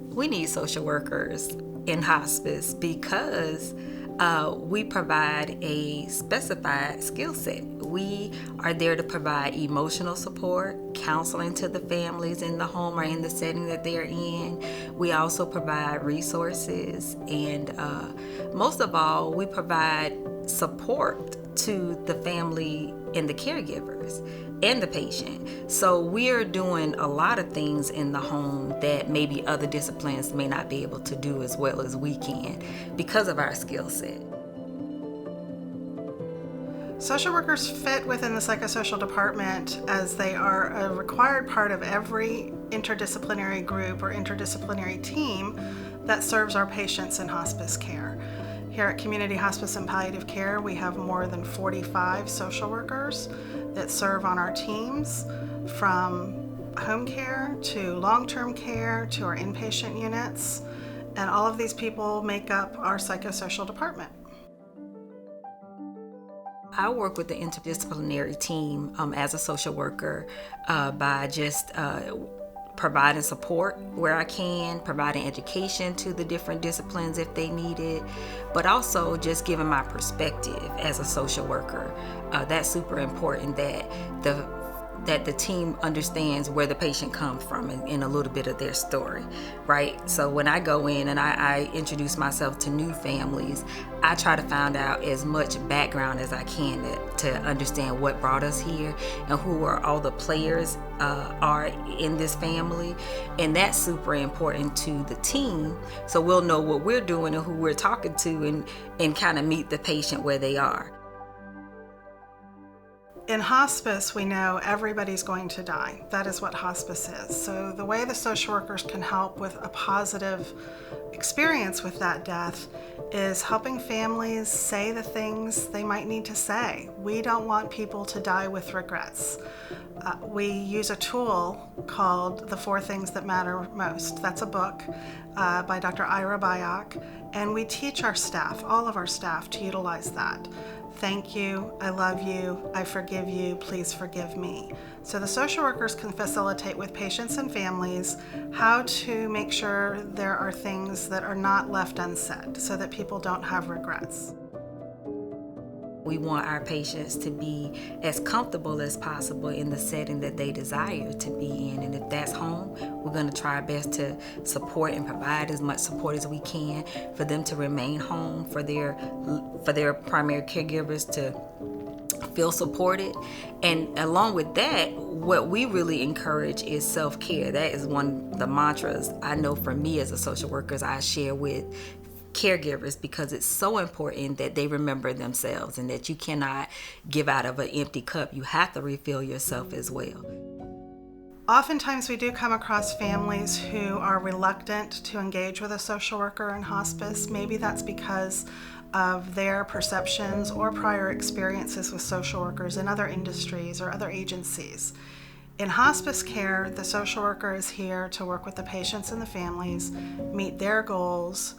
We need social workers in hospice because we provide a specified skill set. We are there to provide emotional support, counseling to the families in the home or in the setting that they're in. We also provide resources, and most of all, we provide support to the family and the caregivers and the patient. So we are doing a lot of things in the home that maybe other disciplines may not be able to do as well as we can because of our skill set. Social workers fit within the psychosocial department as they are a required part of every interdisciplinary group or interdisciplinary team that serves our patients in hospice care. Here at Community Hospice and Palliative Care, we have more than 45 social workers that serve on our teams, from home care to long-term care to our inpatient units, and all of these people make up our psychosocial department. I work with the interdisciplinary team as a social worker by just providing support where I can, providing education to the different disciplines if they need it, but also just giving my perspective as a social worker. That's super important, that the team understands where the patient comes from and a little bit of their story, right? So when I go in and I introduce myself to new families, I try to find out as much background as I can to understand what brought us here and who are all the players are in this family. And that's super important to the team, so we'll know what we're doing and who we're talking to and kind of meet the patient where they are. In hospice, we know everybody's going to die. That is what hospice is. So the way the social workers can help with a positive experience with that death is helping families say the things they might need to say. We don't want people to die with regrets. We use a tool called The 4 Things That Matter Most. That's a book by Dr. Ira Byock, and we teach our staff, all of our staff, to utilize that. Thank you, I love you, I forgive you, please forgive me. So the social workers can facilitate with patients and families how to make sure there are things that are not left unsaid so that people don't have regrets. We want our patients to be as comfortable as possible in the setting that they desire to be in. And if that's home, we're going to try our best to support and provide as much support as we can for them to remain home, for their primary caregivers to feel supported. And along with that, what we really encourage is self-care. That is one of the mantras I know for me as a social worker I share with caregivers, because it's so important that they remember themselves and that you cannot give out of an empty cup. You have to refill yourself as well. Oftentimes we do come across families who are reluctant to engage with a social worker in hospice. Maybe that's because of their perceptions or prior experiences with social workers in other industries or other agencies. In hospice care, the social worker is here to work with the patients and the families, meet their goals,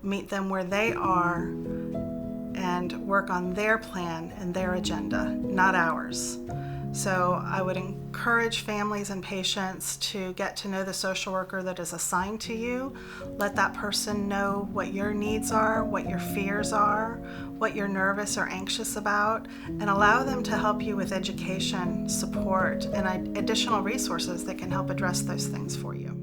meet them where they are, and work on their plan and their agenda, not ours. So I would encourage families and patients to get to know the social worker that is assigned to you. Let that person know what your needs are, what your fears are, what you're nervous or anxious about, and allow them to help you with education, support, and additional resources that can help address those things for you.